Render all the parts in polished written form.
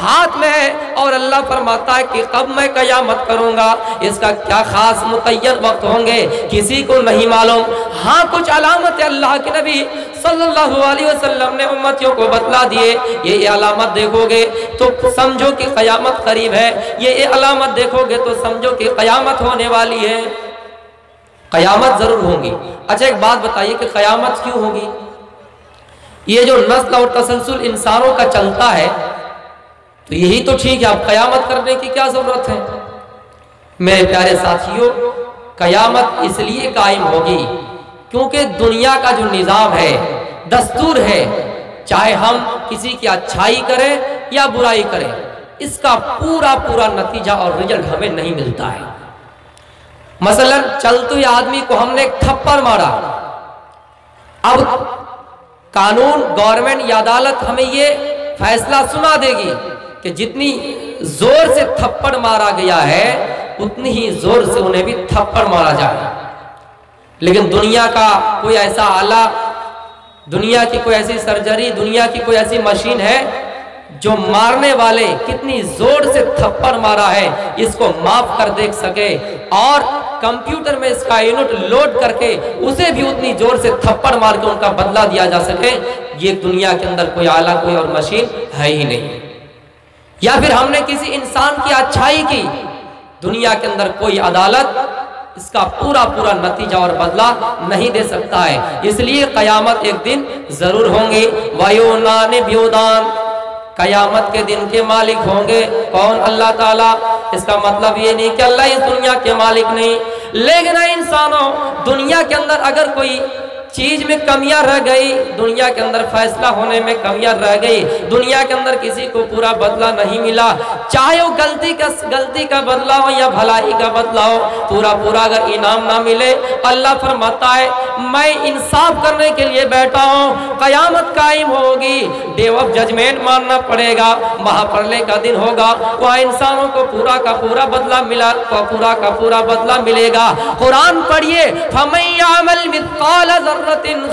ہاتھ میں ہے اور اللہ فرماتا ہے کہ کب میں قیامت کروں گا، اس کا کیا خاص متعین وقت ہوں گے کسی کو نہیں معلوم۔ ہاں کچھ علامت اللہ کے نبی صلی اللہ علیہ وسلم نے امتیوں کو بتلا دیے، یہ علامت دیکھو گے تو سمجھو کہ قیامت قریب ہے، یہ علامت دیکھو گے تو سمجھو کہ قیامت ہونے والی ہے، قیامت ضرور ہوگی۔ اچھا ایک بات بتائیے کہ قیامت کیوں ہوگی؟ یہ جو نسل اور تسلسل انسانوں کا چلتا ہے تو یہی تو ٹھیک ہے، اب قیامت کرنے کی کیا ضرورت ہے؟ میرے پیارے ساتھیوں، قیامت اس لیے قائم ہوگی کیونکہ دنیا کا جو نظام ہے، دستور ہے، چاہے ہم کسی کی اچھائی کریں یا برائی کریں، اس کا پورا نتیجہ اور رزلٹ ہمیں نہیں ملتا ہے۔ مثلا چلتے ہوئے آدمی کو ہم نے ایک تھپڑ مارا، اب قانون، گورنمنٹ یا عدالت ہمیں یہ فیصلہ سنا دے گی کہ جتنی زور سے تھپڑ مارا گیا ہے اتنی ہی زور سے انہیں بھی تھپڑ مارا جائے۔ لیکن دنیا کا کوئی ایسا آلہ، دنیا کی کوئی ایسی سرجری، دنیا کی کوئی ایسی مشین ہے جو مارنے والے کتنی زور سے تھپڑ مارا ہے اس کو ماپ کر دیکھ سکے، اور کمپیوٹر میں اس کا یونٹ لوڈ کر کے اسے بھی اتنی زور سے تھپڑ مار کے ان کا بدلہ دیا جا سکے؟ یہ دنیا کے اندر کوئی آلہ، کوئی اور مشین ہے ہی نہیں۔ یا پھر ہم نے کسی انسان کی اچھائی کی، دنیا کے اندر کوئی عدالت اس کا پورا نتیجہ اور بدلہ نہیں دے سکتا ہے۔ اس لیے قیامت ایک دن ضرور ہوں گی۔ وَيُونَانِ بِيُودَانِ، قیامت کے دن کے مالک ہوں گے کون؟ اللہ تعالیٰ۔ اس کا مطلب یہ نہیں کہ اللہ اس دنیا کے مالک نہیں، لیکن انسانوں دنیا کے اندر اگر کوئی چیز میں کمیاں رہ گئی، دنیا کے اندر فیصلہ ہونے میں کمیاں رہ گئی، دنیا کے اندر کسی کو پورا بدلہ نہیں ملا، چاہے وہ غلطی کا بدلہ ہو یا بھلائی کا بدلہ ہو، پورا اگر انعام نہ ملے، اللہ فرماتا ہے میں انصاف کرنے کے لیے بیٹھا ہوں، قیامت قائم ہوگی، ڈے آف ججمنٹ ماننا پڑے گا، مہاپرلے کا دن ہوگا، وہاں انسانوں کو پورا کا پورا بدلہ ملا، پورا کا پورا بدلہ ملے گا۔ قرآن پڑھیے، فَمَن يَعْمَلْ مِثْقَالَ ذَرَّةٍ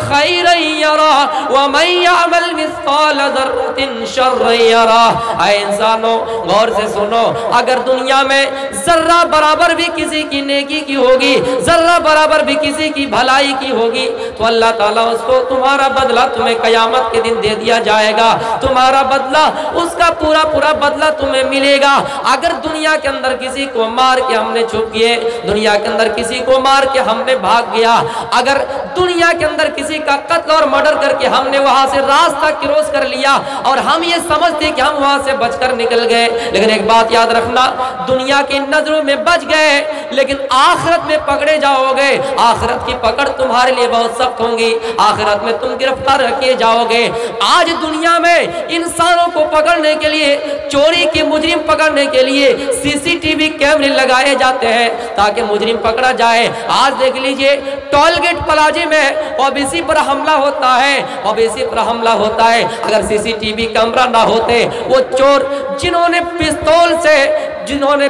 خَيْرًا يَرَهُ وَمَن يَعْمَلْ مِثْقَالَ ذَرَّةٍ شَرًّا يَرَهُ۔ اے انسانوں غور سے سنو، اگر دنیا میں ذرہ برابر بھی کسی کی نیکی کی ہوگی، ذرہ برابر بھی کسی کی بھلائی کی ہوگی، تو اللہ تعالیٰ اس کو تمہارا بدلہ تمہیں قیامت کے دن دے دیا جائے گا، تمہارا بدلہ، اس کا پورا بدلہ تمہیں ملے گا۔ اگر دنیا کے اندر کسی کو مار کے ہم نے چھپ کیے، دنیا کے اندر کسی کو مار کے ہم نے بھاگ گیا، اگر دنیا کے اندر کسی کا قتل اور مرڈر کر کے ہم نے وہاں سے راستہ کروس کر لیا اور ہم یہ سمجھتے کہ ہم وہاں سے بچ کر نکل گئے، لیکن ایک بات یاد رکھنا، دنیا کی نظروں میں بچ گئے لیکن آخرت میں پکڑے جاؤ گے، آخرت کی پکڑ تمہارے لیے بہت سخت ہوں گی، آخرت میں تم گرفتار کیے جاؤ گے۔ آج دنیا میں انسانوں کو پکڑنے کے لیے، چوری کے مجرم پکڑنے کے لیے CCTV کیمرے لگائے جاتے ہیں تاکہ مجرم پکڑا جائے۔ آج دیکھ لیجئے ٹول گیٹ پلازے میں اوبیسی پر حملہ ہوتا ہے، اوبیسی پر حملہ ہوتا ہے، اگر CCTV کیمرہ نہ ہوتے، وہ چور جنہوں نے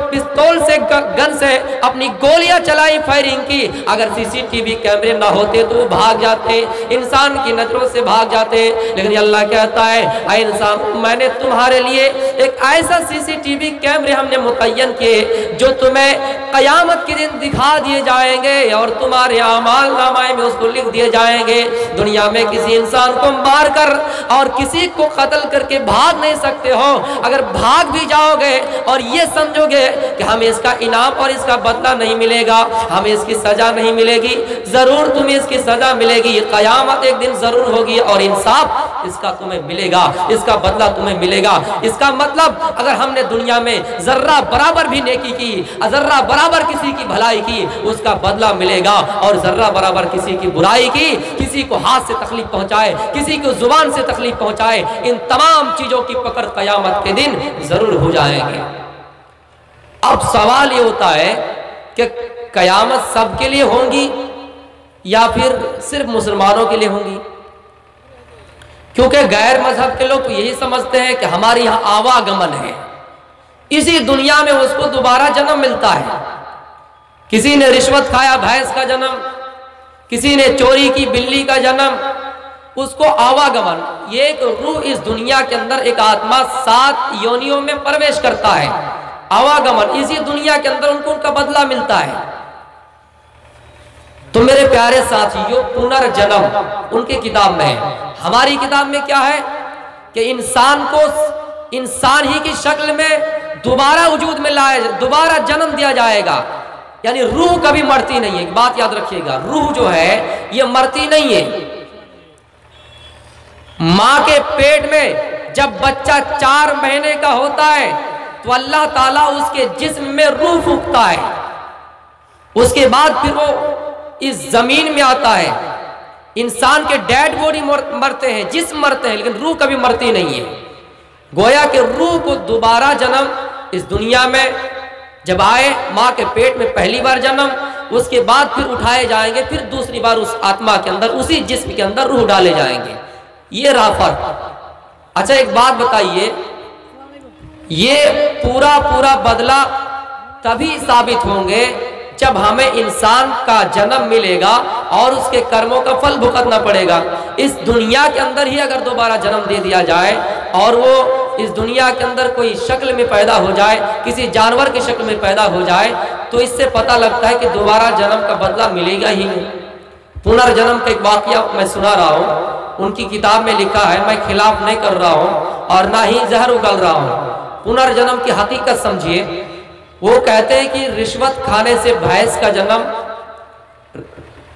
پستول سے گن سے اپنی گولیاں چلائی، فائرنگ کی، اگر CCTV کیمرے نہ ہوتے تو وہ بھاگ جاتے، انسان کی نظروں سے بھاگ جاتے، لیکن اللہ کہتا ہے اے انسان، میں نے تمہارے لیے ایک ایسا CCTV کیمرے ہم نے متعین کیے جو تمہیں قیامت کے دن دکھا دیے جائیں گے اور تمہارے اعمال نامہ میں اس کو لکھ دیے جائیں گے۔ دنیا میں کسی انسان کو مار کر اور کسی کو قتل کر کے بھاگ نہیں سکتے ہو، اگر بھاگ بھی جاؤ گے اور یہ سمجھو گے کہ ہمیں اس کا انعام اور اس کا بدلہ نہیں ملے گا، ہمیں اس کی سزا نہیں ملے گی، ضرور تمہیں اس کی سزا ملے گی، قیامت ایک دن ضرور ہوگی اور انصاف اس کا تمہیں ملے گا، اس کا بدلہ تمہیں ملے گا۔ اس کا مطلب اگر ہم نے دنیا میں ذرہ برابر بھی نیکی کی، ذرہ برابر کسی کی بھلائی کی، اس کا بدلہ ملے گا، اور ذرہ برابر کسی کی برائی کی، کسی کو ہاتھ سے تکلیف پہنچائے، کسی کو زبان سے تکلیف پہنچائے، ان تمام چیزوں کی پکڑ قیامت کے دن ضرور ہو جائیں گے۔ اب سوال یہ ہوتا ہے کہ قیامت سب کے لیے ہوں گی یا پھر صرف مسلمانوں کے لیے ہوں گی؟ کیونکہ غیر مذہب کے لوگ تو یہی سمجھتے ہیں کہ ہمارے یہاں آواگمن ہے، اسی دنیا میں اس کو دوبارہ جنم ملتا ہے، کسی نے رشوت کھایا بھینس کا جنم، کسی نے چوری کی بلی کا جنم، اس کو آواگمن، یہ ایک روح اس دنیا کے اندر ایک آتما 7 یونیوں میں پرویش کرتا ہے، آواگمن، اسی دنیا کے اندر ان کو ان کا بدلہ ملتا ہے۔ تو میرے پیارے ساتھیوں، پنرجنم ان کی کتاب میں ہے، ہماری کتاب میں کیا ہے کہ انسان کو انسان ہی کی شکل میں دوبارہ وجود میں لایا، دوبارہ جنم دیا جائے گا، یعنی روح کبھی مرتی نہیں ہے، بات یاد رکھیے گا، روح جو ہے یہ مرتی نہیں ہے۔ ماں کے پیٹ میں جب بچہ 4 مہینے کا ہوتا ہے تو اللہ تعالیٰ اس کے جسم میں روح پھونکتا ہے، اس کے بعد پھر وہ اس زمین میں آتا ہے۔ انسان کے ڈیڈ باڈی مرتے ہیں، جسم مرتے ہیں، لیکن روح کبھی مرتی نہیں ہے۔ گویا کہ روح کو دوبارہ جنم اس دنیا میں جب آئے، ماں کے پیٹ میں پہلی بار جنم، اس کے بعد پھر اٹھائے جائیں گے، پھر دوسری بار اس آتما کے اندر، اسی جسم کے اندر روح ڈالے جائیں گے، یہ رہا فرق۔ اچھا ایک بات بتائیے، یہ پورا بدلہ تبھی ثابت ہوں گے جب ہمیں انسان کا جنم ملے گا اور اس کے کرموں کا پھل بھگتنا پڑے گا۔ اس دنیا کے اندر ہی اگر دوبارہ جنم دے دیا جائے اور وہ اس دنیا کے اندر کوئی شکل میں پیدا ہو جائے، کسی جانور کی شکل میں پیدا ہو جائے، تو اس سے پتہ لگتا ہے کہ دوبارہ جنم کا بدلہ ملے گا ہی نہیں۔ پنرجنم کا ایک واقعہ میں سنا رہا ہوں، ان کی کتاب میں لکھا ہے، میں خلاف نہیں کر رہا ہوں اور نہ ہی زہر اگل رہا ہوں۔ پنرجنم کی حقیقت سمجھیے، وہ کہتے ہیں کہ رشوت کھانے سے بھینس کا جنم،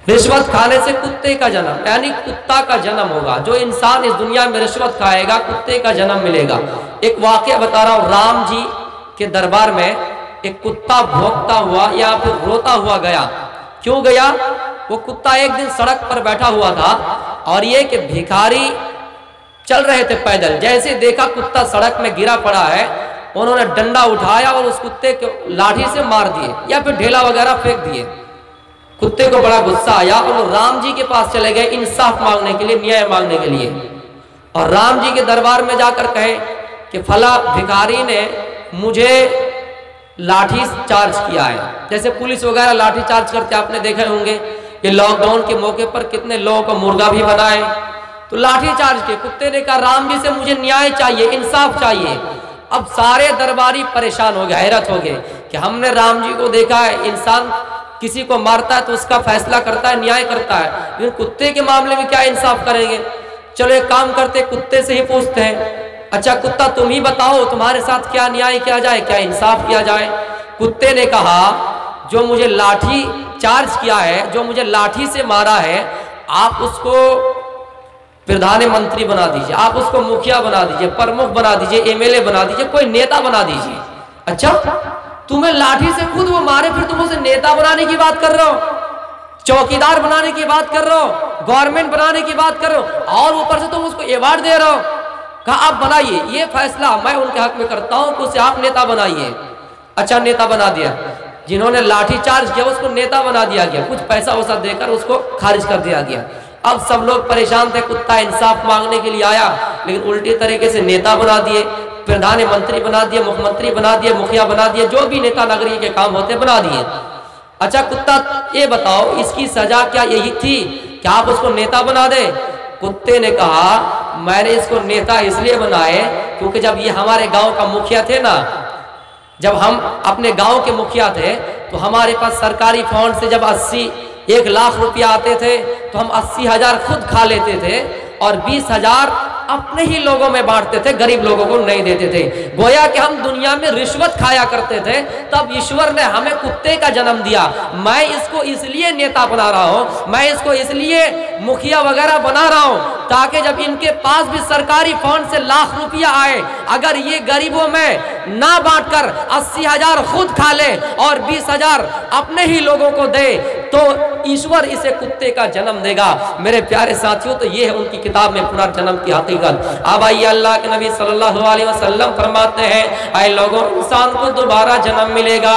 رشوت کھانے سے کتے کا جنم، یعنی کتا کا جنم ہوگا، جو انسان اس دنیا میں رشوت کھائے گا کتے کا جنم ملے گا۔ ایک واقعہ بتا رہا ہوں، رام جی کے دربار میں ایک کتا بھونکتا ہوا یا پھر روتا ہوا گیا۔ کیوں گیا؟ وہ کتا ایک دن سڑک پر بیٹھا ہوا تھا اور یہ کہ بھکاری چل رہے تھے پیدل، جیسے دیکھا کتا سڑک میں گرا پڑا ہے، انہوں نے ڈنڈا اٹھایا اور اس کتے کو لاٹھی سے مار دیے یا پھر ڈھیلا وغیرہ پھینک دیے۔ کتے کو بڑا غصہ آیا اور وہ رام جی کے پاس چلے گئے انصاف مانگنے کے لیے، نیائے مانگنے کے لیے، اور رام جی کے دربار میں جا کر کہے کہ فلاں بھکاری نے مجھے لاٹھی چارج کیا ہے، جیسے پولیس وغیرہ لاٹھی چارج کرتے آپ نے دیکھے ہوں گے کہ لاک ڈاؤن کے موقع پر کتنے لوگوں کو مرغا بھی بنائے، تو لاٹھی چارج کے کتے نے کہا رام جی سے مجھے نیائے چاہیے، انصاف چاہیے۔ اب سارے درباری پریشان ہو گئے، حیرت ہو گئے کہ ہم نے رام جی کو دیکھا ہے، انسان کسی کو مارتا ہے تو اس کا فیصلہ کرتا ہے، نیائے کرتا ہے، لیکن کتے کے معاملے میں کیا انصاف کریں گے؟ چلو ایک کام کرتے، کتے سے ہی پوچھتے ہیں، اچھا کتا تم ہی بتاؤ تمہارے ساتھ کیا نیائے کیا جائے، کیا انصاف کیا جائے؟ کتے نے کہا جو مجھے لاٹھی چارج کیا ہے، جو مجھے لاٹھی سے مارا ہے، آپ اس کو پردھان منتری بنا دیجئے، آپ اس کو مکھیا بنا دیجئے، پرمکھ بنا دیجئے، ایم ایل اے بنا دیجئے، کوئی نیتا بنا دیجئے۔ اچھا تمہیں لاٹھی سے خود وہ مارے پھر تم اسے نیتا بنانے کی بات کر رہے ہو، چوکیدار بنانے کی بات کر رہے ہو، گورنمنٹ بنانے کی بات کر رہے ہو، اور اوپر سے تم اس کو ایوارڈ دے رہے ہو۔ کہا آپ بنائیے، یہ فیصلہ میں ان کے حق میں کرتا ہوں کہ اسے آپ نیتا بنائیے۔ اچھا نیتا بنا دیا، جنہوں نے لاٹھی چارج کیا اس کو نیتا بنا دیا گیا، کچھ پیسہ ویسا دے کر اس کو خارج کر دیا گیا۔ اب سب لوگ پریشان تھے، کتا انصاف مانگنے کے لیے آیا لیکن الٹی طریقے سے نیتا بنا دیے، پردھان منتری بنا دیے، مکھ منتری بنا دیے، مکھیا بنا دیے، جو بھی نیتا نگری کے کام ہوتے بنا دیے۔ اچھا کتا یہ بتاؤ اس کی سزا کیا یہی تھی کہ آپ اس کو نیتا بنا دیں؟ کتے نے کہا میں نے اس کو نیتا اس لیے بنائے کیونکہ جب یہ ہمارے گاؤں کا مکھیا تھے نا، جب ہم اپنے گاؤں کے مکھیا تھے تو ہمارے پاس سرکاری فنڈ سے جب 1 لاکھ روپیہ آتے تھے تو ہم 80,000 خود کھا لیتے تھے اور 20,000 اپنے ہی لوگوں میں بانٹتے تھے، غریب لوگوں کو نہیں دیتے تھے۔ گویا کہ ہم دنیا میں رشوت کھایا کرتے تھے، تب ایشور نے ہمیں کتے کا جنم دیا۔ میں اس کو اس لیے نیتا بنا رہا ہوں، میں اس کو اس لیے مکھیا وغیرہ بنا رہا ہوں تاکہ جب ان کے پاس بھی سرکاری فنڈ سے لاکھ روپیہ آئے، اگر یہ غریبوں میں نہ بانٹ کر 80,000 خود کھا لے اور 20,000 اپنے ہی لوگوں کو دے تو ایشور اسے کتے کا جنم دے گا۔ میرے پیارے ساتھیوں، تو یہ ہے ان کی کتاب میں پنرجنم کی حقیقت۔ اب آئیے اللہ کے نبی صلی اللہ علیہ وسلم فرماتے ہیں اے لوگوں انسان کو دوبارہ جنم ملے گا،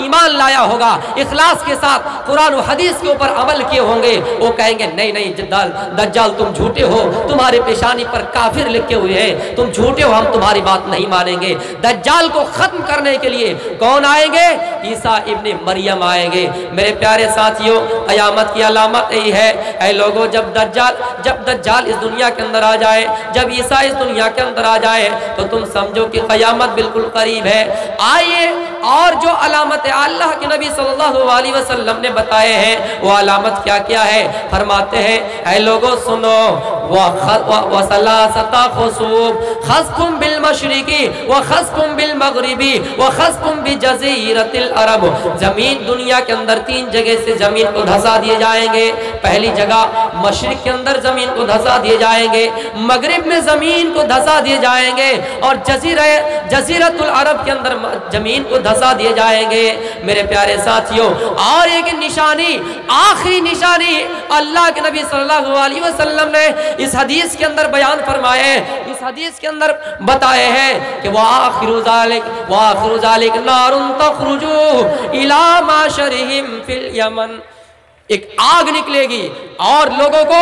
ایمان لایا ہوگا، اخلاص کے ساتھ قرآن و حدیث کے اوپر عمل کیے ہوں گے، وہ کہیں گے نہیں نہیں دجال تم جھوٹے ہو، تمہارے پیشانی پر کافر لکھے ہوئے ہیں، تم جھوٹے ہو، ہم تمہاری بات نہیں مانیں گے۔ دجال کو ختم کرنے کے لیے کون آئیں گے؟ عیسیٰ ابن مریم آئیں گے۔ میرے پیارے ساتھیوں، قیامت کی علامت یہی ہے، اے لوگوں، جب دجال اس دنیا کے اندر آ جائے، جب عیسیٰ اس دنیا کے اندر آ جائے تو تم سمجھو کہ قیامت بالکل قریب ہے۔ آئیے، اور جو علامت اللہ کے نبی صلی اللہ علیہ وسلم نے بتائے ہیں وہ علامت کیا کیا ہے؟ فرماتے ہیں اے لوگوں سنو، وَثَلَاثَةَ خُسُوف خَسْفٌ بِالْمَشْرِقِ وَخَسْفٌ بِالْمَغْرِبِ وَخَسْفٌ بِجَزِيرَةِ الْعَرَبِ۔ زمین دنیا کے اندر 3 جگہ سے زمین کو دھسا دیے جائیں گے۔ پہلی جگہ مشرق کے اندر زمین کو دھسا دیے جائیں گے، مغرب میں زمین کو دھسا دیے جائیں گے، اور جزیرۃ العرب کے اندر زمین کو دھسا دیے جائیں گے۔ میرے پیارے ساتھیوں، اور ایک نشانی، آخری نشانی اللہ کے نبی صلی اللہ علیہ وسلم نے اس حدیث کے اندر بیان فرمائے، اس حدیث کے اندر بتائے ہیں کہ وَآخِرُ ذَلِكَ نَارٌ تَخْرُجُ إِلَى مَعْشَرِهِمْ فِي الْيَمَنِ۔ ایک آگ نکلے گی اور لوگوں کو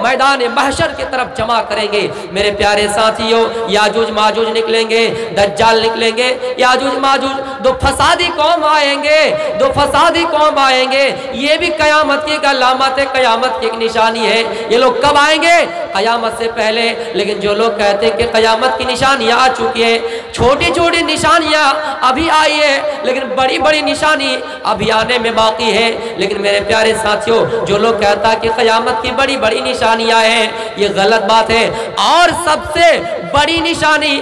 میدان محشر کی طرف جمع کریں گے۔ میرے پیارے ساتھیوں، یاجوج ماجوج نکلیں گے، دجال نکلیں گے، یاجوج ماجوج، دو فسادی قوم آئیں گے، دو فسادی قوم آئیں گے۔ یہ بھی قیامت کی ایک علامت ہے، قیامت کی ایک نشانی ہے۔ یہ لوگ کب آئیں گے؟ قیامت سے پہلے۔ لیکن جو لوگ کہتے ہیں کہ قیامت کی نشانیاں آ چکی ہیں، چھوٹی چھوٹی نشانیاں ابھی آئی ہے، لیکن بڑی بڑی نشانی ابھی آنے میں باقی ہے۔ لیکن میرے پیارے ساتھیوں، جو لوگ کہتا ہے کہ قیامت کی بڑی بڑی نشانیاں ہیں، یہ غلط بات ہے۔ اور سب سے بڑی نشانی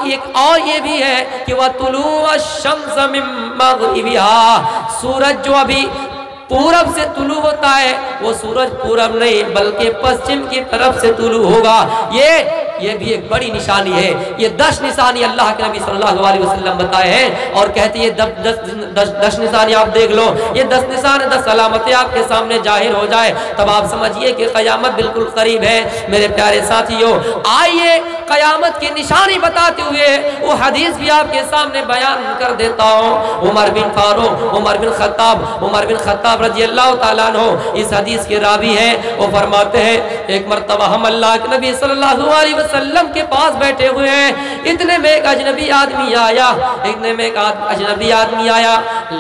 ایک اور یہ بھی ہے کہ وَطُلُوعَ الشَّمْسَ مِن مَغْرِبِهَا، سورج جو ابھی پورب سے طلوع ہوتا ہے، وہ سورج پورب نہیں بلکہ پشچم کی طرف سے طلوع ہوگا۔ یہ بھی ایک بڑی نشانی ہے۔ یہ 10 نشانی اللہ کے نبی صلی اللہ علیہ وسلم بتائے ہیں، اور کہتے ہیں 10 نشانی آپ دیکھ لو، یہ 10 نشان 10 علامتیں آپ کے سامنے ظاہر ہو جائے تب آپ سمجھئے کہ قیامت بالکل قریب ہے۔ میرے پیارے ساتھیوں، آئیے قیامت کی نشانی بتاتے ہوئے وہ حدیث بھی آپ کے سامنے بیان کر دیتا ہوں۔ عمر بن فاروق، عمر بن خطاب رضی اللہ تعالیٰ عنہ اس حدیث کے راوی ہیں۔ وہ فرماتے ہیں ایک مرتبہ ہم اللہ کے نبی صلی اللہ علیہ وسلم کے پاس بیٹھے ہوئے ہیں، اتنے میں ایک اجنبی آدمی آیا،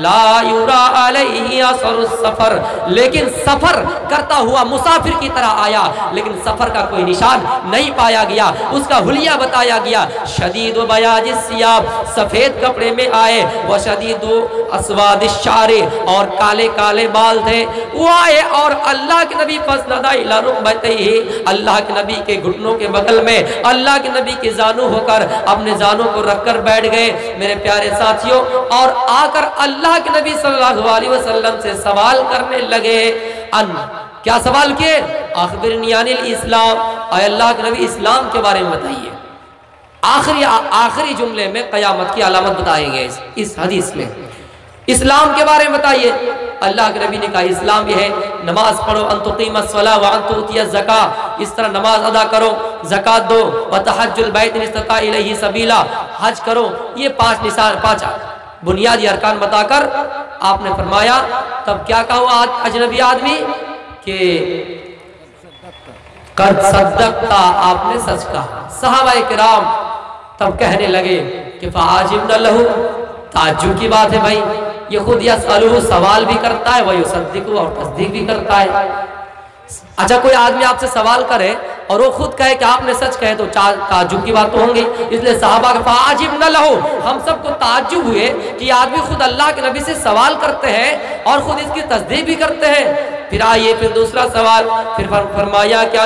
لا یرا علیہ اثر السفر، لیکن سفر کرتا ہوا مسافر کی طرح آیا، لیکن سفر کا کوئی نشان نہیں پایا گیا۔ اس کا حلیہ بتایا گیا، شدید و بیاض الثیاب، سفید کپڑے میں آئے، وہ شدید و اسواد الشعر، اور کالے کالے بال تھے۔ وہ آئے اور اللہ کے نبی فسند الی رکبتیہ، اللہ کے نبی کے گھٹنوں کے بغل میں اللہ کے نبی کے زانو ہو کر اپنے زانوں کو رکھ کر بیٹھ گئے۔ میرے پیارے ساتھیوں، اور آ کر اللہ کے نبی صلی اللہ علیہ وسلم سے سوال کرنے لگے۔ کیا سوال کیے؟ اخبرنی عن الاسلام، اے اللہ کے نبی اسلام کے بارے میں بتائیے۔ آخری جملے میں قیامت کی علامت بتائیں گے اس حدیث میں، اسلام کے بارے میں بتائیے۔ اللہ کے نبی نے کہا اسلام یہ ہے نماز پڑھو، ان تقیم الصلاۃ وان تؤتی الزکاۃ، اس طرح نماز ادا کرو، زکات دو، وتحج البیت ان استطاع الیہ سبیلا، حج کرو۔ یہ 5 بنیادی ارکان بتا کر آپ نے فرمایا، تب کیا کہا وہ اجنبی آدمی کہ قد صدقتا، آپ نے سچ کہا۔ صحابہ کرام تب کہنے لگے کہ فعاجبنا لہو، تعجب کی بات ہے بھائی، یہ خود یسألہ، سوال بھی کرتا ہے، ویصدق، اور تصدیق بھی کرتا ہے۔ اچھا کوئی آدمی آپ سے سوال کرے اور وہ خود کہے کہ آپ نے سچ کہے تو تعجب کی بات تو ہوں گی۔ اس لئے صحابہ کا فعاجبنا لہو، ہم سب کو تعجب ہوئے کہ یہ آدمی خود اللہ کے نبی سے سوال کرتے ہیں اور خود اس کی تصدیق بھی کرتے ہیں۔ پھر آئیے پھر دوسرا سوال، پھر فرمایا کیا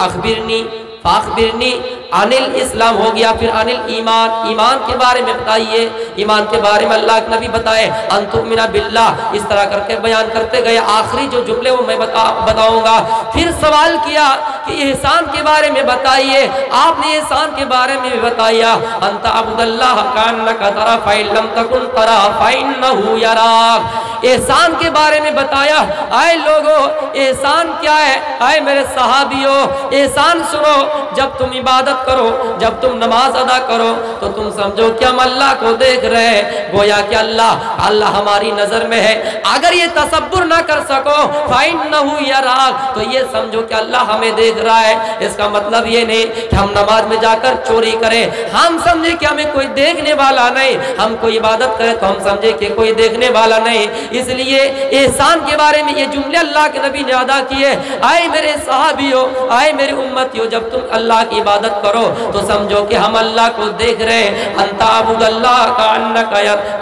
اخبرنی فاخبرنی عن الاسلام ہو گیا، پھر عن الایمان، ایمان کے بارے میں بتائیے۔ ایمان کے بارے میں اللہ کے نبی بتائے ان تؤمن باللہ، اس طرح کر کے بیان کرتے گئے۔ آخری جو جملے وہ میں بتاؤں گا۔ پھر سوال کیا کہ احسان کے بارے میں بتائیے، آپ نے احسان کے بارے میں بھی بتایا، ان تعبد اللہ کانک تراہ فإن لم تکن تراہ فإنہ یراک۔ احسان کے بارے میں بتایا، اے لوگو احسان کیا ہے؟ اے میرے صحابیوں احسان سنو، جب تم عبادت کرو، جب تم نماز ادا کرو تو تم سمجھو کہ ہم اللہ کو دیکھ دیکھ رہے ہیں، گویا کہ اللہ ہماری نظر میں ہے۔ اگر یہ تصور نہ کر سکو فَإِنَّهُ يَرَاكَ، تو یہ سمجھو کہ اللہ ہمیں دیکھ رہا ہے۔ اس کا مطلب یہ نہیں کہ ہم نماز میں جا کر چوری کریں، ہم سمجھے کہ ہمیں کوئی دیکھنے والا نہیں، ہم کوئی عبادت کریں تو ہم سمجھے کہ کوئی دیکھنے والا نہیں۔ اس لیے احسان کے بارے میں یہ جملے اللہ کے نبی نے ادا کیے، آئے میرے صحابیوں، آئے میرے امتیوں، جب تم اللہ کی عبادت کرو تو سمجھو کہ ہم اللہ کو دیکھ رہے ہیں۔ انت عبد اللہ کأنک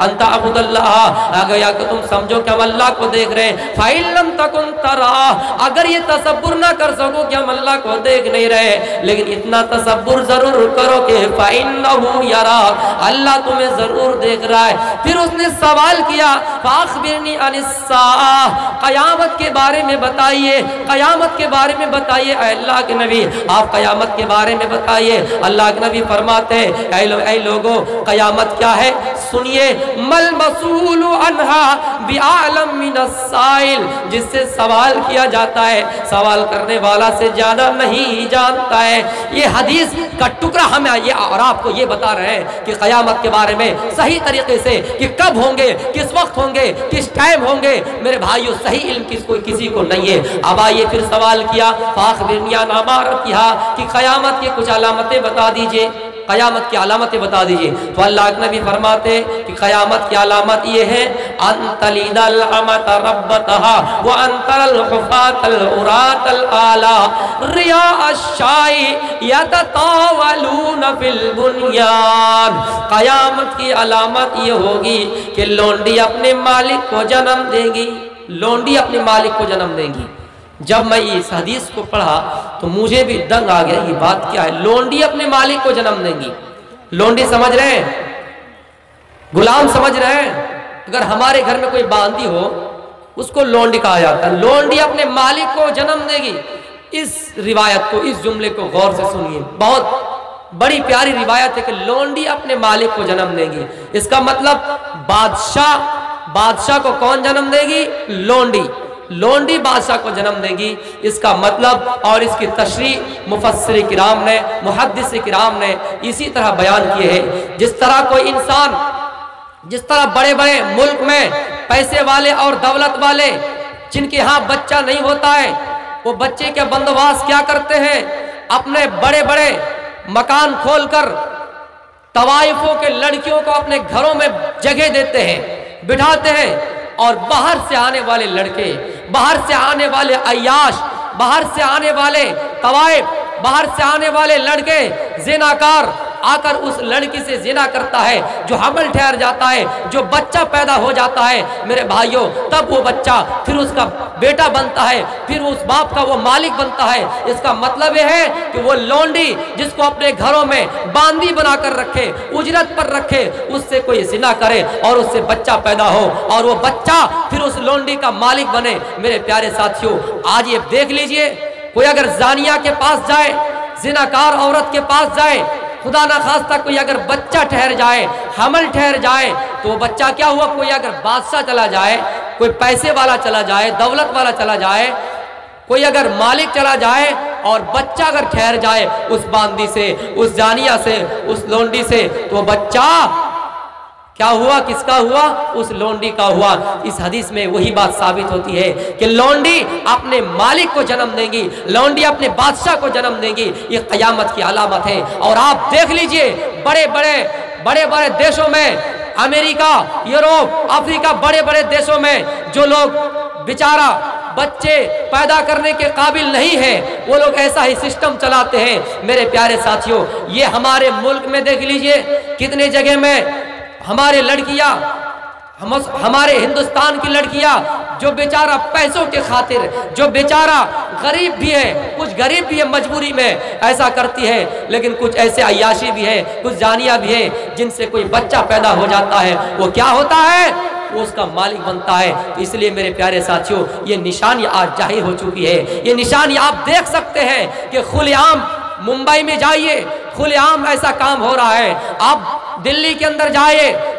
انت عبد اللہ، گویا کہ تم سمجھو کہ ہم اللہ کو دیکھ رہے ہیں۔ فَإِن لَمْ تَكُنْ تَرَاهُ، اگر یہ تصور نہ کر سکو کہ ہم اللہ کو دیکھ نہیں رہے، لیکن اتنا تصور ضرور کرو کہ فَإِنَّهُ يَرَاكَ، اللہ تمہیں ضرور دیکھ رہا ہے۔ پھر اس نے سوال کیا فَأَخْبِرْنِي عَنِ السَّاعَةِ، قیامت کے بارے میں بتائیے، قیامت کے بارے میں بتائیے اے اللہ کے نبی، آپ قیامت کے بارے میں بتائیے۔ اللہ کے نبی فرماتے ہیں اے لوگوں، قیامت کیا ہے سنیے، مَلْ مَسْئُولُ عَنْهَا بِأَعْلَمَ مِنَ السَّائِلِ، جس سے سوال کیا جاتا ہے سوال کرنے والا سے زیادہ نہیں جانتا ہے۔ یہ حدیث کا ٹکڑا ہمیں اور آپ کو یہ بتا رہے ہیں کہ قیامت کے بارے میں صحیح طریقے سے کہ کب ہوں گے، کس وقت ہوں گے، کس ٹائم ہوں گے، میرے بھائیوں صحیح علم کسی کو نہیں ہے۔ اب آئیے پھر سوال کیا فَأَخْبِرْنِي عَنْ أَمَارَتِهَا، کہ قیامت کی کچھ علامتیں بتا دیجئے، قیامت کی علامتیں بتا دیجئے۔ تو اللہ کے نبی فرماتے کہ قیامت کی علامت یہ ہے أَن تَلِدَ الْأَمَةَ رَبَّتَهَا وَأَن تَرَى الْحُفَاةَ الْعُرَاةَ الْآلَاةَ رِعَاءَ الشَّاءِ يَتَطَاوَلُونَ فِي الْبُنْيَانِ، قیامت کی علامت یہ ہوگی کہ لونڈی اپنے مالک کو جنم دے گی، لونڈی اپنے مالک کو جنم دے گی۔ جب میں اس حدیث کو پڑھا تو مجھے بھی دنگ آ گیا، یہ بات کیا ہے، لونڈی اپنے مالک کو جنم دیں گی۔ لونڈی سمجھ رہے ہیں، غلام سمجھ رہے ہیں؟ اگر ہمارے گھر میں کوئی باندی ہو اس کو لونڈی کہا جاتا ہے، لونڈی اپنے مالک کو جنم دے گی۔ اس روایت کو، اس جملے کو غور سے سنیے، بہت بڑی پیاری روایت ہے کہ لونڈی اپنے مالک کو جنم دے گی۔ اس کا مطلب بادشاہ کو کون جنم دے گی؟ لونڈی، لونڈی بادشاہ کو جنم دے گی۔ اس کا مطلب اور اس کی تشریح مفسر کرام نے، محدث کرام نے اسی طرح بیان کیے ہیں۔ جس طرح کوئی انسان، جس طرح بڑے بڑے ملک میں پیسے والے اور دولت والے جن کے ہاں بچہ نہیں ہوتا ہے، وہ بچے کے بندوبست کیا کرتے ہیں، اپنے بڑے بڑے مکان کھول کر طوائفوں کے لڑکیوں کو اپنے گھروں میں جگہ دیتے ہیں، بٹھاتے ہیں، اور باہر سے آنے والے لڑکے، باہر سے آنے والے عیاش، باہر سے آنے والے طوائف، باہر سے آنے والے لڑکے زناکار آ کر اس لڑکی سے زنا کرتا ہے، جو حمل ٹھہر جاتا ہے، جو بچہ پیدا ہو جاتا ہے، میرے بھائیوں تب وہ بچہ پھر اس کا بیٹا بنتا ہے، پھر اس باپ کا وہ مالک بنتا ہے۔ اس کا مطلب یہ ہے کہ وہ لونڈی جس کو اپنے گھروں میں باندی بنا کر رکھے، اجرت پر رکھے، اس سے کوئی زنا کرے اور اس سے بچہ پیدا ہو اور وہ بچہ پھر اس لونڈی کا مالک بنے۔ میرے پیارے ساتھیوں، آج یہ دیکھ لیجئے، کوئی اگر زانیہ کے پاس جائے، زناکار عورت کے پاس جائے، خدا نہ خواستہ کوئی اگر بچہ ٹھہر جائے، حمل ٹھہر جائے، تو وہ بچہ کیا ہوا، کوئی اگر بادشاہ چلا جائے، کوئی پیسے والا چلا جائے، دولت والا چلا جائے، کوئی اگر مالک چلا جائے اور بچہ اگر ٹھہر جائے اس باندی سے، اس زانیہ سے، اس لونڈی سے، تو وہ بچہ کیا ہوا، کس کا ہوا، اس لونڈی کا ہوا۔ اس حدیث میں وہی بات ثابت ہوتی ہے کہ لونڈی اپنے مالک کو جنم دیں گی، لونڈی اپنے بادشاہ کو جنم دیں گی۔ یہ قیامت کی علامت ہے۔ اور آپ دیکھ لیجئے بڑے بڑے دیشوں میں، امریکہ، یوروپ، افریقہ، بڑے بڑے دیشوں میں جو لوگ بیچارہ بچے پیدا کرنے کے قابل نہیں ہیں، وہ لوگ ایسا ہی سسٹم چلاتے ہیں۔ میرے پیارے ساتھیوں، یہ ہمارے ملک میں دیکھ لیجئے کتنے جگہ میں ہمارے لڑکیاں، ہمارے ہندوستان کی لڑکیاں جو بیچارہ پیسوں کے خاطر، جو بیچارہ غریب بھی ہے، کچھ غریب بھی ہے، مجبوری میں ایسا کرتی ہے، لیکن کچھ ایسے عیاشی بھی ہے، کچھ زانیہ بھی ہے، جن سے کوئی بچہ پیدا ہو جاتا ہے، وہ کیا ہوتا ہے، وہ اس کا مالک بنتا ہے۔ تو اس لیے میرے پیارے ساتھیوں، یہ نشانی آج ظاہر ہو چکی ہے۔ یہ نشانی آپ دیکھ سکتے ہیں کہ کھلے عام ممبئی میں جائیے، کھلے عام ایسا کام ہو رہا ہے۔ آپ دلی کے اندر جائیے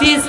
30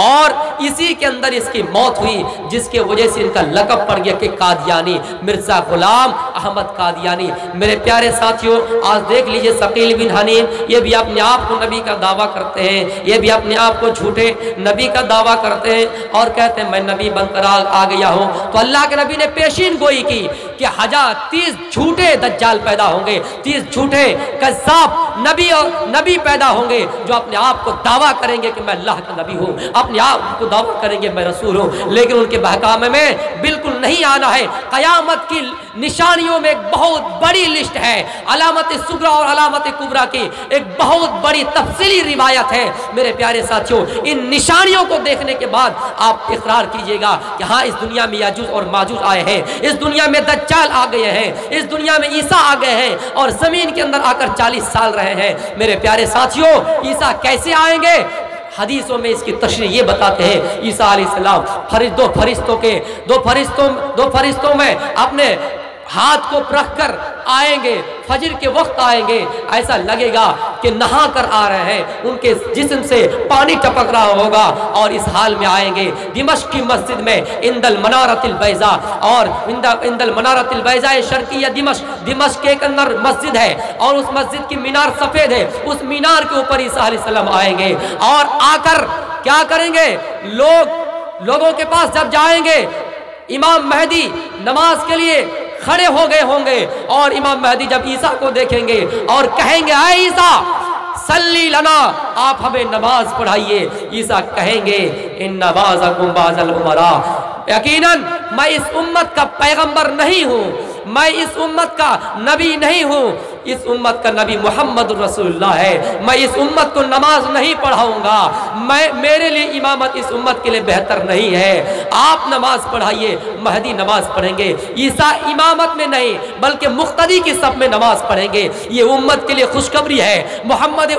اور اسی کے اندر اس کی موت ہوئی، جس کے وجہ سے ان کا لقب پڑ گیا کہ قادیانی، مرزا غلام احمد قادیانی۔ میرے پیارے ساتھیوں، آج دیکھ لیجئے ثقیل بن حنین، یہ بھی اپنے آپ کو نبی کا دعویٰ کرتے ہیں، یہ بھی اپنے آپ کو جھوٹے نبی کا دعویٰ کرتے ہیں اور کہتے ہیں میں نبی بن کر آ گیا ہوں۔ تو اللہ کے نبی نے پیشین گوئی کی کہ 30 جھوٹے دجال پیدا ہوں گے، 30 جھوٹے کذاب نبی پیدا ہوں گے جو اپنے آپ کو دعویٰ کریں گے کہ میں اللہ کا نبی ہوں، اپنے آپ کو دعویٰ کریں گے میں رسول ہوں، لیکن ان کے بہکامے میں بالکل نہیں آنا ہے۔ قیامت کی نشانیوں میں ایک بہت بڑی لسٹ ہے، علامت صغریٰ اور علامت کبریٰ کی ایک بہت بڑی تفصیلی روایت ہے۔ میرے پیارے ساتھیوں، ان نشانیوں کو دیکھنے کے بعد آپ اقرار کیجئے گا کہ ہاں اس دنیا میں یاجوج اور ماجوج آئے ہیں، اس دنیا میں دجال آ گئے ہیں، اس دنیا میں عیسیٰ آ گئے ہیں اور زمین کے اندر آ کر 40 سال رہے ہیں۔ میرے پیارے ساتھیوں، عیسیٰ کیسے آئیں گے؟ حدیثوں میں اس کی تشریح یہ بتاتے ہیں، عیسیٰ علیہ السلام دو فرشتوں میں اپنے ہاتھ کو رکھ کر آئیں گے، فجر کے وقت آئیں گے، ایسا لگے گا کہ نہا کر آ رہے ہیں، ان کے جسم سے پانی ٹپک رہا ہوگا اور اس حال میں آئیں گے۔ دمشق کی مسجد میں عند المنارۃ البیضاء، اور عند المنارۃ البیضاء شرقیہ دمشق کے اندر مسجد ہے اور اس مسجد کی مینار سفید ہے، اس مینار کے اوپر عیسیٰ علیہ السلام آئیں گے اور آ کر کیا کریں گے؟ لوگوں کے پاس جب جائیں گے، امام مہدی نماز کے لیے کھڑے ہو گئے ہوں گے اور امام مہدی جب عیسیٰ کو دیکھیں گے اور کہیں گے اے عیسیٰ صلی لنا، آپ ہمیں نماز پڑھائیے، عیسیٰ کہیں گے ان نمازکم بعض الامراء، یقیناً میں اس امت کا پیغمبر نہیں ہوں، میں اس امت کا نبی نہیں ہوں، اس امت کا نبی محمد رسول اللہ ہے، میں اس امت کو نماز نہیں پڑھاؤں گا، میرے لیے امامت اس امت کے لیے بہتر نہیں ہے، آپ نماز پڑھائیے۔ مہدی نماز پڑھیں گے، عیسیٰ امامت میں نہیں بلکہ مقتدی کی صف میں نماز پڑھیں گے۔ یہ امت کے لیے خوشخبری ہے، محمد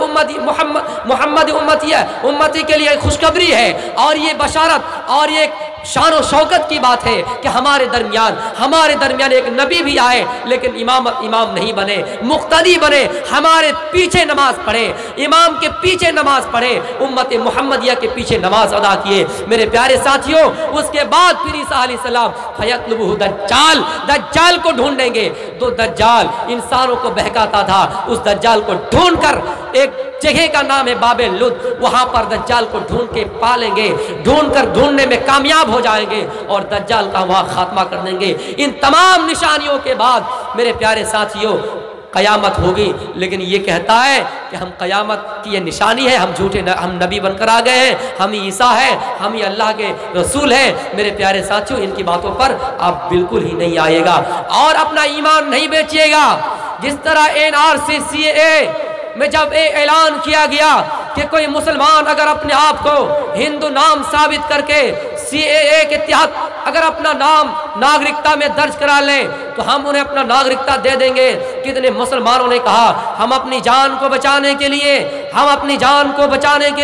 امتی کے لیے خوشخبری ہے اور یہ بشارت اور یہ شان و شوکت کی بات ہے کہ ہمارے درمیان ایک نبی بھی آئے لیکن امام نہیں بنے، مقتدی بنے، ہمارے پیچھے نماز پڑھے، امام کے پیچھے نماز پڑھے، امت محمدیہ کے پیچھے نماز ادا کیے۔ میرے پیارے ساتھیوں، اس کے بعد پھر عیسیٰ علیہ السلام فیطلبہ دجال کو ڈھونڈیں گے۔ تو دجال انسانوں کو بہکاتا تھا، اس دجال کو ڈھونڈ کر ایک جگہ کا نام ہے باب لد، وہاں پر دجال کو ڈھونڈ کے پالیں گے، ڈھونڈنے میں کامیاب ہو جائیں گے اور دجال کا وہاں خاتمہ کر دیں گے۔ ان تمام نشانیوں کے بعد میرے پیارے ساتھیوں قیامت ہوگی، لیکن یہ کہتا ہے کہ ہم قیامت کی یہ نشانی ہے، ہم نبی بن کر آ گئے ہیں، ہم عیسیٰ ہیں، ہم یہ اللہ کے رسول ہیں۔ میرے پیارے ساتھیوں، ان کی باتوں پر آپ بالکل ہی نہیں آئے گا اور اپنا ایمان نہیں بیچیے گا۔ جس طرح NRCCA میں جب اعلان کیا گیا کہ کوئی مسلمان اگر اپنے آپ کو ہندو نام ثابت کر کے CAA کے تحت اگر اپنا نام ناگرکتا میں درج کرا لیں تو ہم انہیں اپنا ناگرکتا دے دیں گے۔ کتنے مسلمانوں نے کہا ہم اپنی جان کو بچانے کے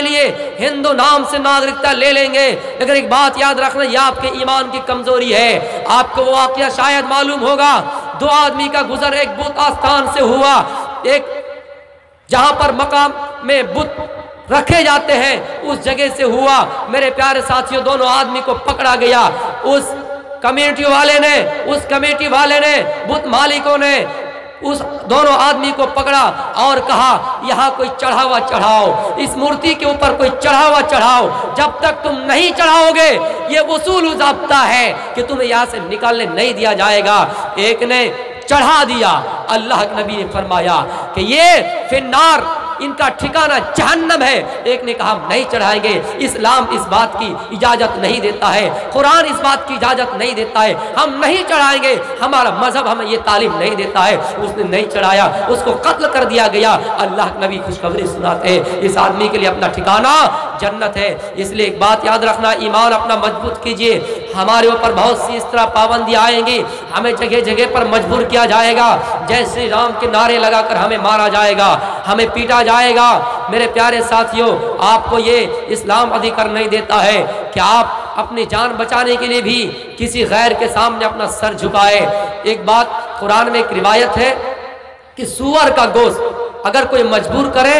لیے ہندو نام سے ناگرکتا لے لیں گے، لیکن ایک بات یاد رکھنا، یہ آپ کے ایمان کی کمزوری ہے۔ آپ کو وہ واقعہ شاید معلوم ہوگا، 2 آدمی کا گزر ایک بت آستان سے ہوا، ایک جہاں پر مقام میں بت رکھے جاتے ہیں اس جگہ سے ہوا۔ میرے پیارے ساتھیوں، دونوں آدمی کو پکڑا گیا، اس کمیٹی والے نے بت مالکوں نے اس دونوں آدمی کو پکڑا اور کہا یہاں کوئی چڑھاوا چڑھاؤ، اس مورتی کے اوپر کوئی چڑھاوا چڑھاؤ، جب تک تم نہیں چڑھاؤ گے یہ اصول و ضابطہ ہے کہ تمہیں یہاں سے نکالنے نہیں دیا جائے گا۔ ایک نے چڑھا دیا، اللہ کے نبی نے فرمایا کہ یہ فی النار، ان کا ٹھکانہ جہنم ہے۔ ایک نے کہا ہم نہیں چڑھائیں گے، اسلام اس بات کی اجازت نہیں دیتا ہے، قرآن اس بات کی اجازت نہیں دیتا ہے، ہم نہیں چڑھائیں گے، ہمارا مذہب ہمیں یہ تعلیم نہیں دیتا ہے۔ اس نے نہیں چڑھایا، اس کو قتل کر دیا گیا۔ اللہ کے نبی خوشخبری سناتے ہیں اس آدمی کے لیے اپنا ٹھکانہ جنت ہے۔ اس لیے ایک بات یاد رکھنا، ایمان اپنا مضبوط کیجئے۔ ہمارے اوپر بہت سی اس طرح پابندیاں آئیں گی، ہمیں جگہ جگہ پر مجبور کیا جائے گا، جے شری رام کے نعرے لگا کر ہمیں مارا جائے گا، ہمیں پیٹا جائے گا۔ میرے پیارے ساتھیوں، آپ کو یہ اسلام ادھیکار نہیں دیتا ہے کہ آپ اپنی جان بچانے کے لیے بھی کسی غیر کے سامنے اپنا سر جھکائے۔ ایک بات قرآن میں ایک روایت ہے کہ سور کا گوشت اگر کوئی مجبور کرے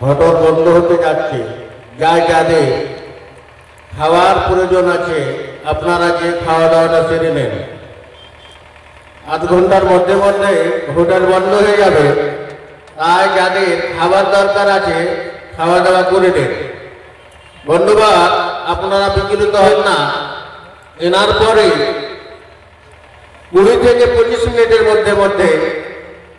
ঘটন বন্ধ হতে যাচ্ছে, যাই যাদের খাওয়ার প্রয়োজন আছে আপনারা যে খাওয়া দাওয়াটা সেরে নেন। আধ ঘন্টার মধ্যে মধ্যে হোটেল বন্ধ হয়ে যাবে, তাই যাদের খাবার দরকার আছে খাওয়া দাওয়া করে নেন। বন্ধুবান, আপনারা বিচলিত হন না। এনার পরে 20 থেকে 25 মিনিটের মধ্যে মধ্যে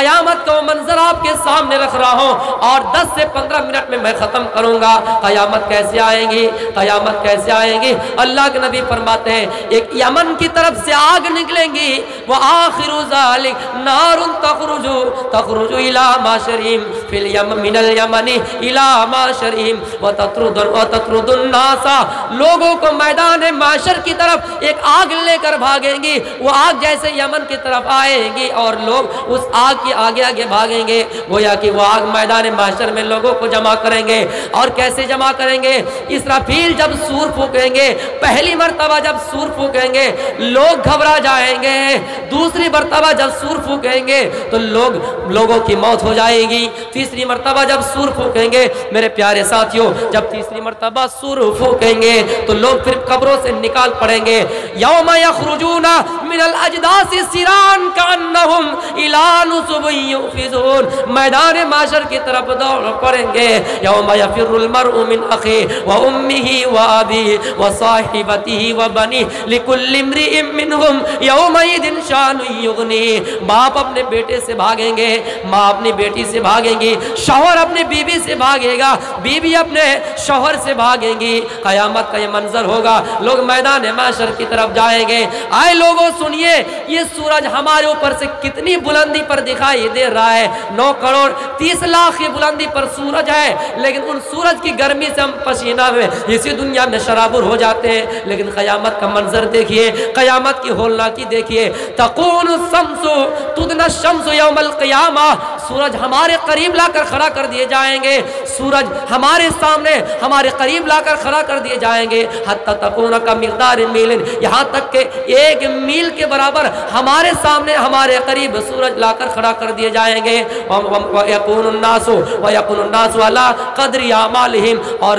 قیامت کا وہ منظر آپ کے سامنے رکھ رہا ہوں اور 10 سے 15 منٹ میں میں ختم کروں گا۔ قیامت کیسے آئیں گی؟ قیامت کیسے آئیں گی؟ اللہ کے نبی فرماتے ہیں ایک یمن کی طرف سے آگ نکلیں گی، وہ آخر ذالک نار تخرج الى ماشرہم فی الیم من الیمن الى ماشرہم وتطرد الناس، لوگوں کو میدان معاشر کی طرف ایک آگ لے کر بھاگیں گی، وہ آگ جیسے یمن کی طرف آئے گی اور لوگ اس آگ کے آگے آگے بھاگیں گے، گویا کہ وہ آگ میدان معاشر میں لوگوں کو جمع کریں گے۔ اور کیسے جمع کریں گے؟ اسرافیل جب سور پھونکیں گے، پہلی مرتبہ جب سور پھونکیں گے لوگ گھبرا جائیں گے، دوسری مرتبہ جب سور پھونکیں گے تو لوگوں کی موت ہو جائے گی، تیسری مرتبہ جب سور پھونکیں گے میرے پیارے ساتھیوں، جب تیسری مرتبہ سور پھونکیں گے تو لوگ پھر قبروں سے نکال پڑیں گے۔ یوم یخرجون من الاجداث سران کانہم الی نصب یوفزون، میدان معاشر کی طرف دوڑ پڑیں گے۔ یوم یفر المرء من اخیہ و امہ و ابیہ و صاحبتہ و بنیہ لکل امرئ منہم یومئذ شان یغنیہ، باپ اپنے بیٹے سے بھاگیں گے، ماں اپنی بیٹی سے بھاگیں گی، شوہر اپنی بیوی سے بھاگے گا، بیوی اپنے شوہر سے بھاگیں گی۔ قیامت کا یہ منظر ہوگا، لوگ میدان معاشر کی طرف جائیں گے۔ آئے لوگوں سنیے، یہ سورج ہمارے اوپر سے کتنی بلندی پر دکھائی دے رہا ہے، 9 کروڑ 30 لاکھ کی بلندی پر سورج ہے، لیکن ان سورج کی گرمی سے ہم پسینہ میں اسی دنیا میں شرابور ہو جاتے ہیں۔ لیکن قیامت کا منظر دیکھیے، قیامت کی ہولناکی دیکھیے، تقول الشمس تدنى الشمس یوم القیامہ، سورج ہمارے قریب لا کر کھڑا کر دیے جائیں گے، سورج ہمارے سامنے ہمارے قریب لا کر کھڑا کر دیے جائیں گے، حتی تکون کمقدار میل، یہاں تک کہ 1 میل کے برابر ہمارے سامنے ہمارے قریب سورج لا کر کھڑا کر دیے جائیں گے۔ وَيَكُونُ النَّاسُ عَلَىٰ قَدْرِ أَعْمَالِهِمْ، اور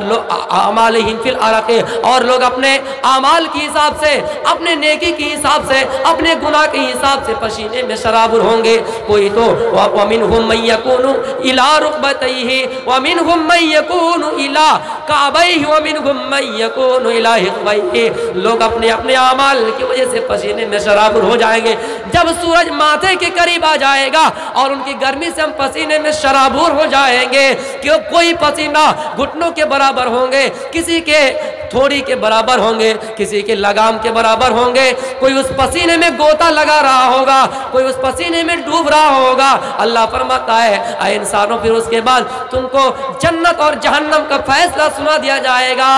أَعْمَالِهِمْ فِي الْأَرَقِ، اور لوگ اپنے اعمال کی حساب سے، اپنے نیکی کی حساب سے، اپنے گناہ کے حساب سے پسینے میں شرابور ہوں گے۔ کوئی تو وَمِنْهُمْ مَنْ يَكُونُ إِلَىٰ رُكْبَتَيْهِ وَمِنْهُمْ مَنْ يَكُونُ إِلَىٰ كَعْبَيْهِ وَمِنْهُمْ مَنْ يَكُونُ إِلَىٰ حِقْبَيْهِ، لوگ اپنے اپنے اعمال کی وجہ سے پسینے میں شرابور ہو جائیں گے۔ جب سورج ماتھے کے قریب آ جائے گا اور ان کی گرمی سے ہم پسینے میں شرابور ہو جائیں گے کہ کوئی پسینہ گھٹنوں کے برابر ہوں گے، کسی کے تھوڑی کے برابر ہوں گے، کسی کے لگام کے برابر ہوں گے، کوئی اس پسینے میں گوتا لگا رہا ہوگا، کوئی اس پسینے میں ڈوب رہا ہوگا۔ اللہ فرماتا ہے اے انسانوں، پھر اس کے بعد تم کو جنت اور جہنم کا فیصلہ سنا دیا جائے گا،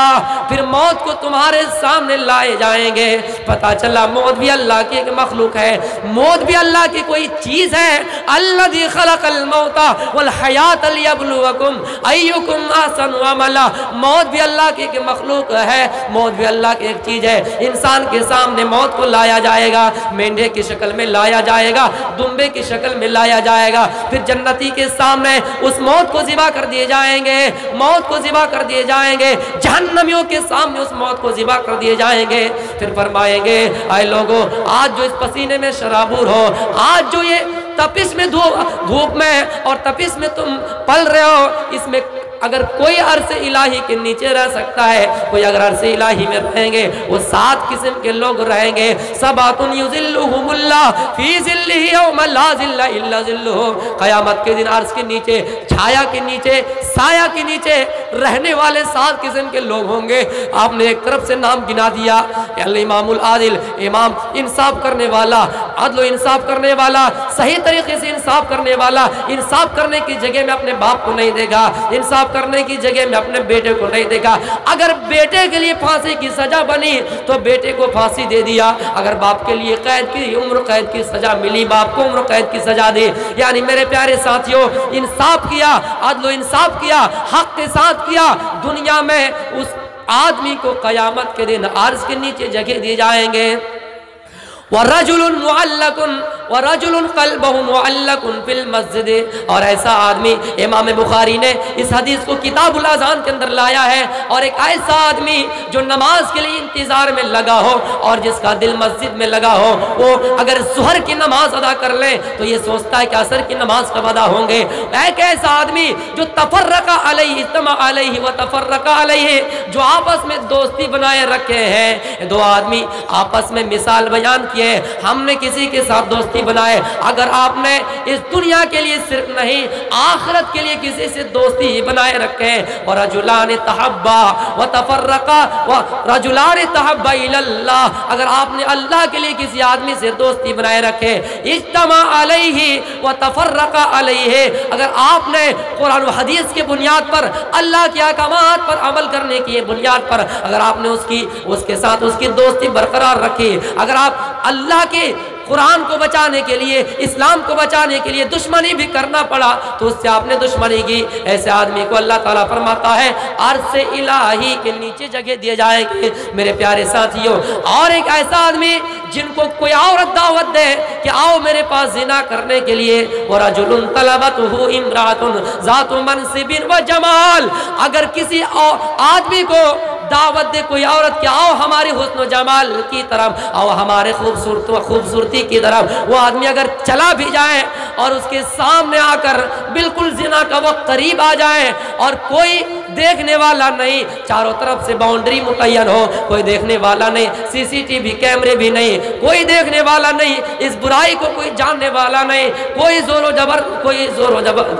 پھر موت کو تمہارے سامنے لائے جائیں گے۔ پتہ چلا موت بھی اللہ کی ایک مخلوق ہے، موت بھی اللہ کی کوئی چیز ہے۔ الذی خلق الموت والحیات لیبلوکم ایکم احسن عملا، موت بھی اللہ کی ایک مخلوق ہے، موت بھی اللہ کی ایک چیز ہے۔ انسان کے سامنے موت کو لایا جائے گا، مینڈے کی شکل میں لایا جائے گا، دمبے کی شکل میں لایا جائے گا، پھر جنتی کے سامنے اس موت کو ذبح کر دیے جائیں گے، موت کو ذبح کر دیے جائیں گے، جہنمیوں کے سامنے اس موت کو ذبح کر دیے جائیں گے۔ پھر فرمائیں گے اے لوگوں، آج جو اس پسینے میں شرابور ہو، آج جو یہ تپش میں دھوپ میں اور تپش میں تم پل رہے ہو، اس میں اگر کوئی عرش الہی کے نیچے رہ سکتا ہے، کوئی اگر عرش الہی میں رہیں گے، وہ 7 قسم کے لوگ رہیں گے۔ سبعۃ یظلھم اللہ فی ظلہ یوم لا ظل الا ظلہ، قیامت کے دن عرش کے نیچے، چھایا کے نیچے، سایہ کے نیچے رہنے والے 7 قسم کے لوگ ہوں گے۔ آپ نے ایک طرف سے نام گنا دیا، الامام العادل، امام انصاف کرنے والا، عدل و انصاف کرنے والا، صحیح طریقے سے انصاف کرنے والا، انصاف کرنے کی جگہ میں اپنے باپ کو نہیں دے گا، انصاف کرنے کی جگہ میں اپنے بیٹے کو نہیں دے گا۔ اگر بیٹے کے لیے پھانسی کی سزا بنی تو بیٹے کو پھانسی دے دیا، اگر باپ کے لیے قید کی عمر قید کی سزا ملی، باپ کو عمر قید کی سزا دی۔ یعنی میرے پیارے ساتھیوں، انصاف کیا، عدل و انصاف کیا، حق کے ساتھ کیا، دنیا میں اس آدمی کو قیامت کے دن عرش کے نیچے جگہ دی جائیں گے۔ وَرَجُلٌ مُعَلَّقٌ وَرَجُلٌ قَلْبَهُ مُعَلَّقٌ فِي الْمَسْجِدِ، اور ایسا آدمی، امام بخاری نے اس حدیث کو کتاب الاذان کے اندر لایا ہے، اور ایک ایسا آدمی جو نماز کے لیے انتظار میں لگا ہو اور جس کا دل مسجد میں لگا ہو، وہ اگر ظہر کی نماز ادا کر لے تو یہ سوچتا ہے کہ عصر کی نماز کب ادا ہوں گے۔ ایک ایسا آدمی جو تفرق علیہ، اجتمع علیہ وتفرق علیہ، جو آپس میں دوستی بنائے رکھے ہیں، 2 آدمی آپس میں مثال بیان کیے, ہم نے کسی کے ساتھ دوستی بنائے, اگر آپ نے اس دنیا کے لیے صرف نہیں آخرت کے لیے کسی سے دوستی بنائے رکھے, اور رجلان تحبا وتفرقا ورجلان تحبا الی اللہ, اگر آپ نے اللہ کے لیے کسی آدمی سے دوستی بنائے رکھے, اجتماع علیہ وتفرقا علیہ, اگر آپ نے قرآن و حدیث کے بنیاد پر اللہ کے احکامات پر عمل کرنے کی بنیاد پر اگر آپ نے اس کے ساتھ اس کی دوستی برقرار رکھی, اگر آپ اللہ کے قرآن کو بچانے کے لیے, اسلام کو بچانے کے لیے دشمنی بھی کرنا پڑا تو اس سے آپ نے دشمنی کی, ایسے آدمی کو اللہ تعالیٰ فرماتا ہے عرش الہی کے نیچے جگہ دیے جائے گی. میرے پیارے ساتھیوں, اور ایک ایسا آدمی جن کو کوئی عورت دعوت دے کہ آؤ میرے پاس زنا کرنے کے لیے, وَرَجُلٌ طَلَبَتْهُ امْرَأَةٌ ذَاتُ مَنْصِبٍ وَجَمَالٍ, اگر کسی آدمی کو دعوت دے کوئی عورت کہ آؤ ہماری حسن و جمال کی طرف, آؤ ہمارے خوبصورتی کی طرف, وہ آدمی اگر چلا بھی جائے اور اس کے سامنے آ کر بالکل زنا کا وقت قریب آ جائے اور کوئی دیکھنے والا نہیں, چاروں طرف سے باؤنڈری متعین ہو, کوئی دیکھنے والا نہیں, سی سی ٹی وی کیمرے بھی نہیں, کوئی دیکھنے والا نہیں, اس برائی کو کوئی جاننے والا نہیں, کوئی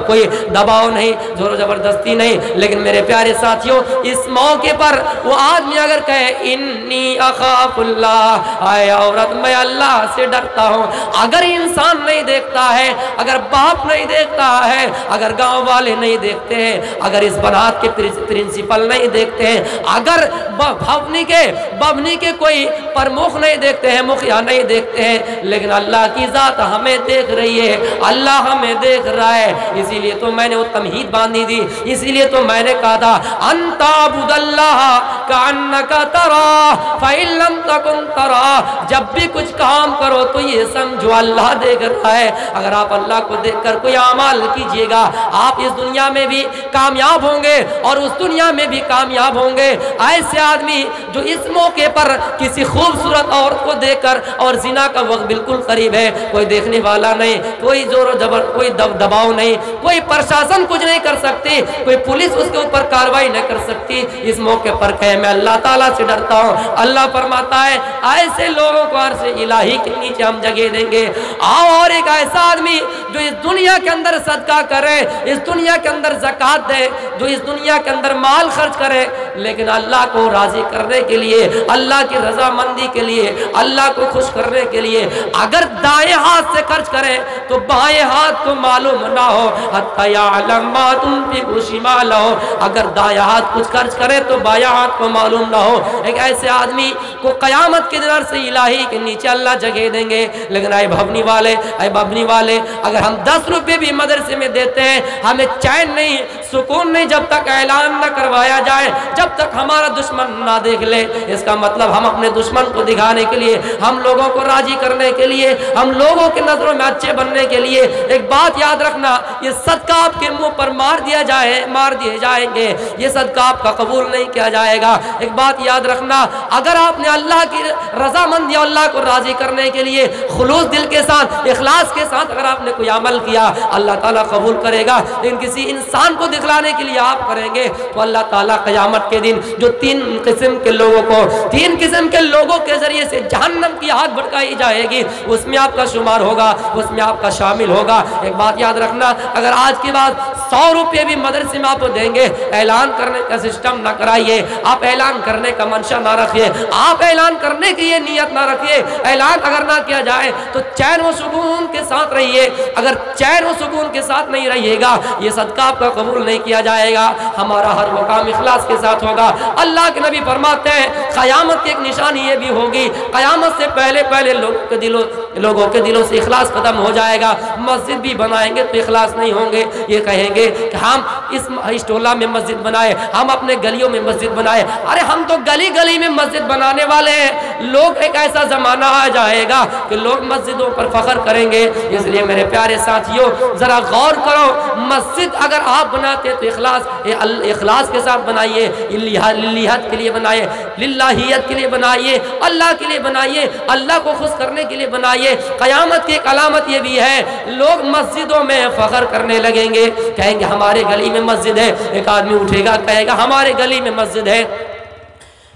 کوئی دباؤ نہیں, زور و زبردستی نہیں, لیکن میرے پیارے ساتھیوں اس موقع پر وہ آدمی اگر کہے انی اخاف اللہ, آئے عورت میں اللہ سے ڈرتا ہوں, اگر انسان نہیں دیکھتا ہے, اگر باپ نہیں دیکھتا ہے, اگر گاؤں والے نہیں دیکھتے ہیں, اگر اس بنات کے پرنسپل نہیں دیکھتے ہیں, اگر ببنی کے کوئی پرمخ نہیں دیکھتے ہیں, مخیا نہیں دیکھتے ہیں, لیکن اللہ کی ذات ہمیں دیکھ رہی ہے, اللہ ہمیں دیکھ رہا ہے, اسی لیے تو میں نے وہ تمہید باندھی دی, اسی لیے تو میں نے کہا تھا ان تعبد اللہ کأنک تراه فإن لم تکن تراه, جب بھی کچھ کام کرو تو یہ سمجھو اللہ دیکھ رہا ہے. اگر آپ اللہ کو دیکھ کر کوئی اعمال کیجئے گا, آپ اس دنیا میں بھی کامیاب ہوں گے اور اس دنیا میں بھی کامیاب ہوں گے. ایسے آدمی جو اس موقع پر کسی خوبصورت عورت کو دیکھ کر, اور زنا کا وقت بالکل قریب ہے, کوئی دیکھنے والا نہیں, کوئی زور و زبر, کوئی دباؤ نہیں, کوئی پرشاسن کچھ نہیں کر سکتی, کوئی پولیس اس کے اوپر کاروائی نہیں کر سکتی, اس موقع پر کہے میں اللہ تعالیٰ سے ڈرتا ہوں. اللہ فرماتا ہے ایسے لوگوں کو عرش الہی کے نیچے ہم جگہ دیں گے. اور ایک ایسا آدمی جو اس دنیا کے اندر صدقہ کرے, اس دنیا کے اندر زکوٰۃ دے, جو اس دنیا کے اندر مال خرچ کرے, لیکن اللہ کو راضی کرنے کے لیے, اللہ کی رضامندی کے لیے, اللہ کو خوش کرنے کے لیے اگر دائیں ہاتھ سے خرچ کرے تو بائیں ہاتھ کو معلوم نہ ہو, حتی یعلم ما تنفق شمالہ, اگر دائیں ہاتھ کچھ خرچ کرے تو بائیں ہاتھ کو معلوم نہ ہو. ایک ایسے آدمی کو قیامت کے دن عرش الہی کے نیچے اللہ جگہ دیں گے. لیکن اے بھبنی والے, اگر ہم 10 روپے بھی مدرسے میں دیتے ہیں, ہمیں چین نہیں, سکون نہیں جب تک اعلان نہ کروایا جائے, جب تک ہمارا دشمن نہ دیکھ لے. اس کا مطلب ہم اپنے دشمن کو دکھانے کے لیے, ہم لوگوں کو راضی کرنے کے لیے, ہم لوگوں کے نظروں میں اچھے بننے کے لیے, ایک بات یاد رکھنا, یہ صدقہ آپ کے منہ پر مار دیے جائیں گے, یہ صدقہ آپ کا قبول نہیں کیا جائے گا. ایک بات یاد رکھنا, اگر آپ نے اللہ کی رضامندی اور اللہ کو راضی کرنے کے لیے خلوص دل کے ساتھ, اخلاص کے ساتھ اگر آپ نے کوئی عمل کیا, اللہ تعالیٰ قبول کرے گا. لیکن کسی انسان کو دکھلانے کے لیے آپ کریں گے تو اللہ تعالیٰ قیامت کے دن جو 3 قسم کے لوگوں کے ذریعے سے جہنم کی آگ بھڑکائی جائے گی, اس میں آپ کا شمار ہوگا, اس میں آپ کا شامل ہوگا. ایک بات یاد رکھنا, اگر آج کے بعد 100 روپے بھی مدرسے میں آپ دیں گے, اعلان کرنے کا سسٹم نہ کرائیے, آپ اعلان کرنے کا منشا نہ رکھیے, آپ اعلان کرنے کی یہ نیت نہ رکھیے. اعلان اگر نہ کیا جائے تو چین و سکون کے ساتھ رہیے, اگر چین و سکون کے ساتھ نہیں رہیے گا, یہ صدقہ آپ کا قبول نہیں کیا جائے گا. ہمارا ہر وہ کام اخلاص کے ساتھ ہوگا. اللہ کے نبی فرماتے ہیں قیامت کی ایک نشانی یہ بھی ہوگی, قیامت سے پہلے لوگوں کے دلوں سے اخلاص ختم ہو جائے گا. مسجد بھی بنائیں گے تو اخلاص نہیں ہوں گے, یہ کہیں گے کہ ہم اس ٹولہ میں مسجد بنائے, ہم اپنے گلیوں میں مسجد بنائے. ارے ہم تو گلی میں مسجد بنانے والے ہیں. لوگ, ایک ایسا زمانہ آ جائے گا کہ لوگ مسجدوں پر فخر کریں گے. اس لیے میرے پیارے ساتھیوں ذرا غور کرو, مسجد اگر آپ بناتے تو اخلاص کے ساتھ بنائیے, للہیت کے لیے بنائیے, للہیت کے لیے بنائیے, اللہ کے لیے بنائیے, اللہ کو خوش کرنے کے لیے بنائیے. قیامت کی ایک علامت یہ بھی ہے, لوگ مسجدوں میں فخر کرنے لگیں گے, کہیں گے ہمارے گلی میں مسجد ہے. ایک آدمی اٹھے گا کہے گا ہمارے گلی میں مسجد ہے.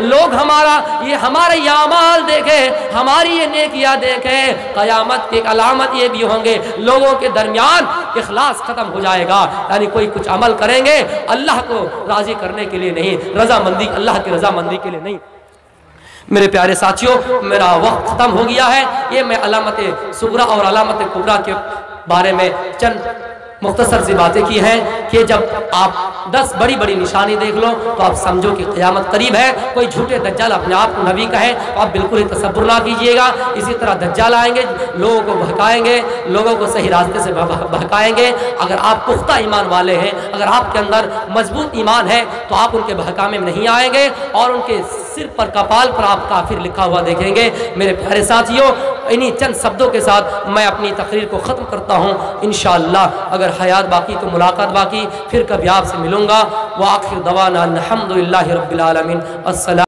لوگ ہمارے یہ اعمال دیکھیں، ہماری یہ نیکیاں دیکھیں۔ قیامت کی ایک علامت یہ بھی ہوں گے، لوگوں کے درمیان اخلاص ختم ہو جائے گا، یعنی کوئی کچھ عمل کریں گے اللہ کو راضی کرنے کے لیے نہیں، رضامندی اللہ کی رضامندی کے لیے نہیں۔ میرے پیارے ساتھیوں، میرا وقت ختم ہو گیا ہے۔ یہ میں علامت صغریٰ اور علامت کبریٰ کے بارے میں چند مختصر سی باتیں کی ہیں کہ جب آپ 10 بڑی بڑی نشانی دیکھ لو تو آپ سمجھو کہ قیامت قریب ہے۔ کوئی جھوٹے دجال اپنے آپ کو نبی کہے تو آپ بالکل ہی تصور نہ کیجئے گا۔ اسی طرح دجال آئیں گے، لوگوں کو بہکائیں گے، لوگوں کو صحیح راستے سے بہکائیں گے۔ اگر آپ پختہ ایمان والے ہیں، اگر آپ کے اندر مضبوط ایمان ہے تو آپ ان کے بہکامے میں نہیں آئیں گے اور ان کے سر پر کپال پر آپ کافر لکھا ہوا دیکھیں گے۔ میرے پیارے ساتھیوں، انہی چند شبدوں کے ساتھ میں اپنی تقریر کو ختم کرتا ہوں۔ انشاءاللہ اگر حیات باقی تو ملاقات باقی، پھر کبھی آپ سے ملوں گا۔ وآخر دعوانا الحمدللہ رب العالمین۔ السلام